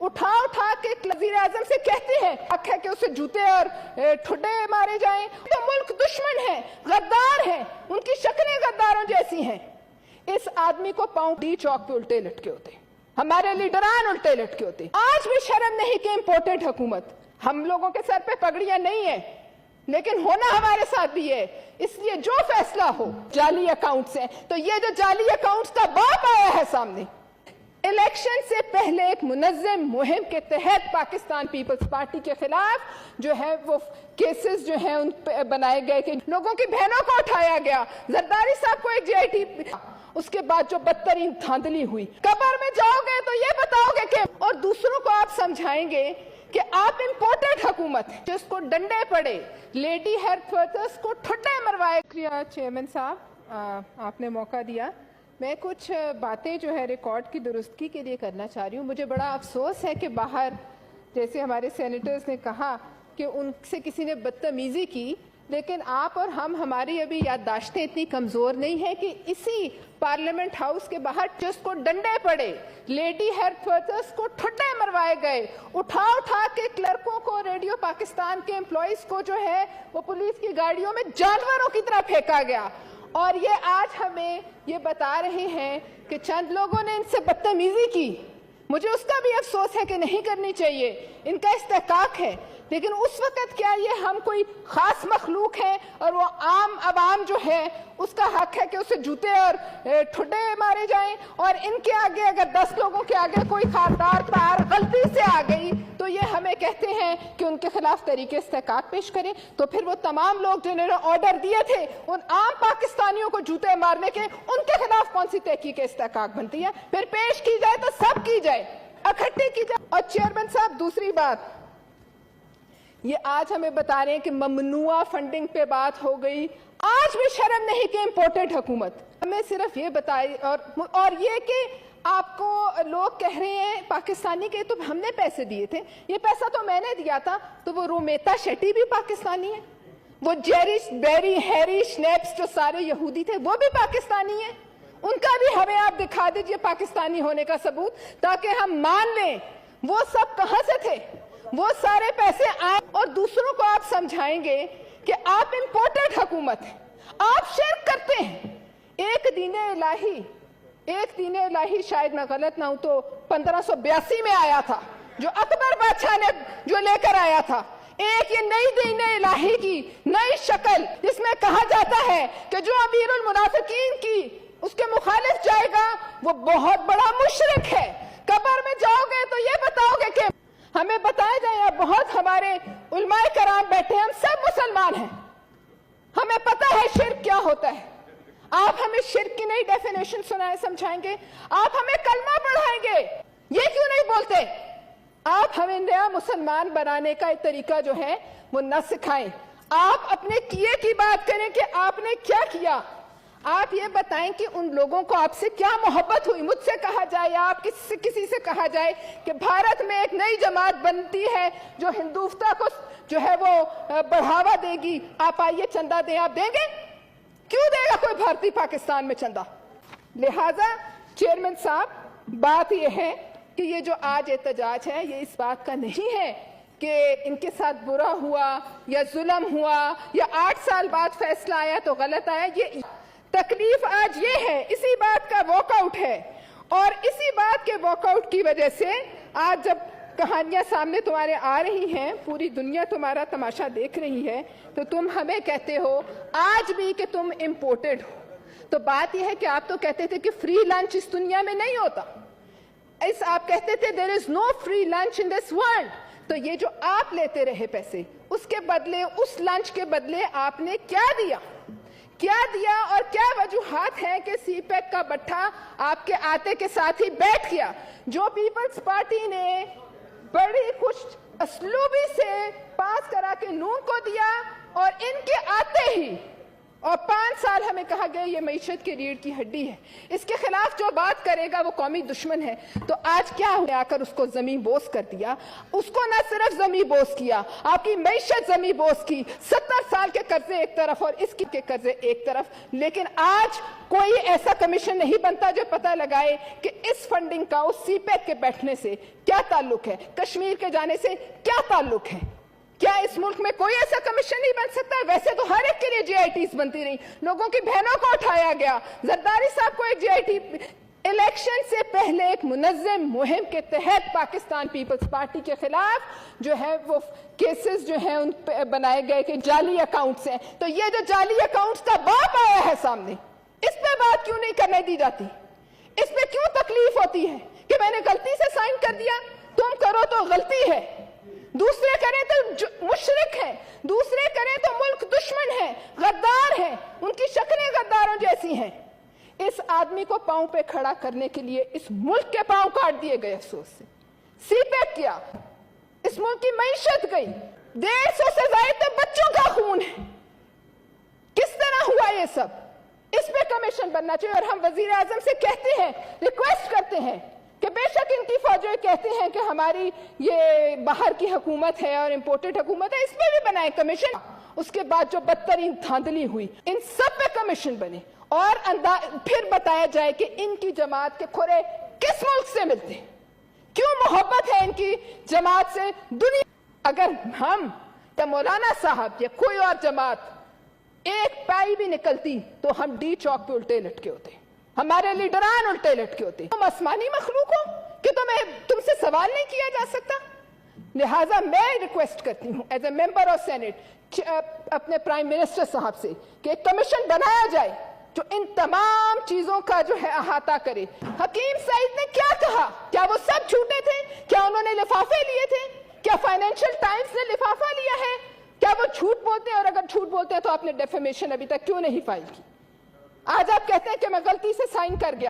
उठा उठा के वज़ीर आज़म से कहते हैं हक है कि उसे जूते और ठुड्डे मारे जाएं। तो मुल्क दुश्मन है, गद्दार है, उनकी शक्लें गद्दारों जैसी हैं। इस आदमी को पाँव डी चौक पे उल्टे लटके होते, हमारे लीडरान उल्टे लटके होते। आज भी शर्म नहीं कि इम्पोर्टेड हुकूमत, हम लोगों के सर पे पगड़ियां नहीं है, लेकिन होना हमारे साथ भी है। इसलिए जो फैसला हो जाली अकाउंट्स है, तो ये जो जाली अकाउंट्स का बाप आया है सामने, इलेक्शन से पहले एक मुनज़्ज़म मुहिम के तहत पाकिस्तान पीपल्स पार्टी के खिलाफ जो है वो केसेस जो है उन पे बनाए गए कि लोगों की बहनों को उठाया गया, जरदारी साहब को एक GIT, उसके बाद जो बदतरीन धांधली हुई। कब्र में जाओगे तो ये बताओगे कि, और दूसरों को आप समझाएंगे कि आप इम्पोर्टेड हुकूमत है जिसको डंडे पड़े, लेडी हेल्थ वर्कर्स को ठुड्डे मरवाए। चेयरमैन साहब, आपने मौका दिया। मैं कुछ बातें जो है रिकॉर्ड की दुरुस्ती के लिए करना चाह रही हूँ। मुझे बड़ा अफसोस है कि बाहर जैसे हमारे सेनेटर्स ने कहा कि उनसे किसी ने बदतमीजी की, लेकिन आप और हम, हमारी अभी याददाश्तें इतनी कमज़ोर नहीं है कि इसी पार्लियामेंट हाउस के बाहर जिसको डंडे पड़े, लेडी हेल्थ वर्कर्स को ठुड्डे मरवाए गए, उठा उठा के क्लर्कों को, रेडियो पाकिस्तान के एम्प्लॉइज को जो है वो पुलिस की गाड़ियों में जानवरों की तरह फेंका गया। और ये आज हमें ये बता रहे हैं कि चंद लोगों ने इनसे बदतमीजी की। मुझे उसका भी अफसोस है कि नहीं करनी चाहिए, इनका इस्तेकाक है, लेकिन उस वक्त क्या ये हम कोई खास मखलूक है और वो आम आवाम जो है उसका हक है कि उसे जूते और ठुड्डे मारे जाएं। और इनके आगे अगर 10 लोगों के आगे कोई खारदार तार गलती से आ गई तो ये हमें कहते हैं कि उनके खिलाफ तरीके इस्तेकाक पेश करें। तो फिर वो तमाम लोग जिन्होंने ऑर्डर दिए थे उन आम पाकिस्तानियों को जूते मारने के, उनके खिलाफ कौन सी तहकीक इस्तेकाक बनती है? फिर पेश की जाए तो सब की जाए, इकट्ठी की जाए। और चेयरमैन साहब, दूसरी बात, ये आज हमें बता रहे हैं कि ममनुआ फंडिंग पे बात हो गई। आज भी शर्म नहीं कि इम्पोर्टेड हुकूमत हमें सिर्फ ये बताई, और ये कि आपको लोग कह रहे हैं पाकिस्तानी के, तो हमने पैसे दिए थे, ये पैसा तो मैंने दिया था। तो वो रोमेता शेट्टी भी पाकिस्तानी है, वो जेरिश बेरी हैरी स्नैप्स जो सारे यहूदी थे वो भी पाकिस्तानी है। उनका भी हमें आप दिखा दीजिए पाकिस्तानी होने का सबूत, ताकि हम मान लें वो सब कहां से थे, वो सारे पैसे आए। और दूसरों को आप समझाएंगे कि आप इम्पोर्टेड हुकूमत है, आप शिर्क करते हैं। एक दीन इलाही शायद मैं गलत ना हूं तो 1582 में आया था, जो अकबर बादशाह ने जो लेकर आया था। एक ये नई दीन इलाही की नई शक्ल, जिसमें कहा जाता है कि जो अमीरुल मुनाफिकीन की उसके मुखालिफ जाएगा वो बहुत बड़ा मुशरिक है। कब्र में जाओगे तो ये बताओगे कि हमें बताया जाए, बहुत हमारे उलमाए कराम बैठे, हम सब मुसलमान हैं, हमें पता है शिर्क क्या होता है। आप हमें शिर्क की नई डेफिनेशन सुनाए, समझाएंगे, आप हमें कलमा पढ़ाएंगे, ये क्यों नहीं बोलते? आप हमें नया मुसलमान बनाने का एक तरीका जो है वो न सिखाएं। आप अपने किए की बात करें कि आपने क्या किया। आप ये बताएं कि उन लोगों को आपसे क्या मोहब्बत हुई। मुझसे कहा जाए या आप किसी से कहा जाए कि भारत में एक नई जमात बनती है जो हिंदुस्तान को जो है वो बढ़ावा देगी, आप आइए चंदा दें, आप देंगे? क्यों देगा कोई भारतीय पाकिस्तान में चंदा? लिहाजा चेयरमैन साहब, बात यह है कि ये जो आज एहतजाज है ये इस बात का नहीं है कि इनके साथ बुरा हुआ या जुल्म हुआ या 8 साल बाद फैसला आया तो गलत आया। ये तकलीफ आज ये है, इसी बात का वॉकआउट है। और इसी बात के वॉकआउट की वजह से आज जब कहानियां सामने तुम्हारे आ रही हैं, पूरी दुनिया तुम्हारा तमाशा देख रही है, तो तुम हमें कहते हो आज भी कि तुम इम्पोर्टेड हो। तो बात यह है कि आप तो कहते थे कि फ्री लंच इस दुनिया में नहीं होता, आप कहते थे there is no free lunch in this world. तो ये जो आप लेते रहे पैसे, उसके बदले, उस लंच के बदले आपने क्या दिया और क्या वजूहात है कि सीपैक का बट्ठा आपके आते के साथ ही बैठ गया। जो पीपल्स पार्टी ने बड़ी कुछ असलूबी से पास करा के नून को दिया और इनके आते ही और 5 साल हमें कहा गया ये मईशत की रीढ़ की हड्डी है, इसके खिलाफ जो बात करेगा वो कौमी दुश्मन है। तो आज क्या हुआ, आकर उसको जमीन बोस कर दिया। उसको न सिर्फ जमीन बोस किया, आपकी मईशत जमीन बोस की। 70 साल के कर्जे एक तरफ और इसकी के कर्जे एक तरफ। लेकिन आज कोई ऐसा कमीशन नहीं बनता जो पता लगाए कि इस फंडिंग का उस सीपेक के बैठने से क्या ताल्लुक है, कश्मीर के जाने से क्या ताल्लुक है। क्या इस मुल्क में कोई ऐसा कमीशन नहीं बन सकता? वैसे तो हर एक के लिए जीआईटीज बनती रही, लोगों की बहनों को उठाया गया। जरदारी साहब को एक जीआईटी इलेक्शन से पहले एक मुनज़्ज़म मुहिम के तहत पाकिस्तान पीपल्स पार्टी के खिलाफ जो है वो केसेस जो है उन पे बनाए गए कि जाली अकाउंट्स हैं। तो ये जो जाली अकाउंट्स का बाप आया है सामने, इस पे बात क्यों नहीं करने दी जाती? इस पे क्यों तकलीफ होती है कि मैंने गलती से साइन कर दिया, तुम करो तो गलती है, दूसरे करें तो मुशरिक है, दूसरे करें तो मुल्क दुश्मन है, गद्दार है, उनकी शक्लें गद्दारों जैसी हैं। इस आदमी को पांव पे खड़ा करने के लिए इस मुल्क के पांव काट दिए गए अफसोस से। सीपेक किया, इस मुल्क की मईशत गई, 150 से ज्यादा बच्चों का खून है। किस तरह हुआ ये सब? इस पे कमीशन बनना चाहिए। और हम वजीर आजम से कहते हैं, रिक्वेस्ट करते हैं कि बेशक इनकी फौजें कहते हैं कि हमारी ये बाहर की हुकूमत है और इंपोर्टेड हुकूमत है, इस पे भी बनाए कमीशन। उसके बाद जो बदतरीन धांधली हुई, इन सब पे कमीशन बने और फिर बताया जाए कि इनकी जमात के खुरे किस मुल्क से मिलते हैं, क्यों मोहब्बत है इनकी जमात से। दुनिया अगर हम या मौलाना साहब या कोई और जमात एक पाई भी निकलती तो हम डी चौक पे उल्टे लटके होते, हमारे लीडरान उल्टे लटके होते। तुम आसमानी मखलूक हो कि तुमसे सवाल नहीं किया जा सकता। लिहाजा मैं रिक्वेस्ट करती हूं as a member of senate अपने प्राइम मिनिस्टर साहब से कि एक कमीशन बनाया जाए जो इन तमाम चीजों का जो है अहाता करे। हकीम सईद ने क्या कहा? क्या वो सब झूठे थे? क्या उन्होंने लिफाफे लिए थे? क्या फाइनेंशियल टाइम्स ने लिफाफा लिया है? क्या वो झूठ बोलते हैं? और अगर झूठ बोलते हैं तो आपने डेफेमेशन अभी तक क्यों नहीं फाइल की? आज आप कहते हैं कि मैं गलती से साइन कर गया।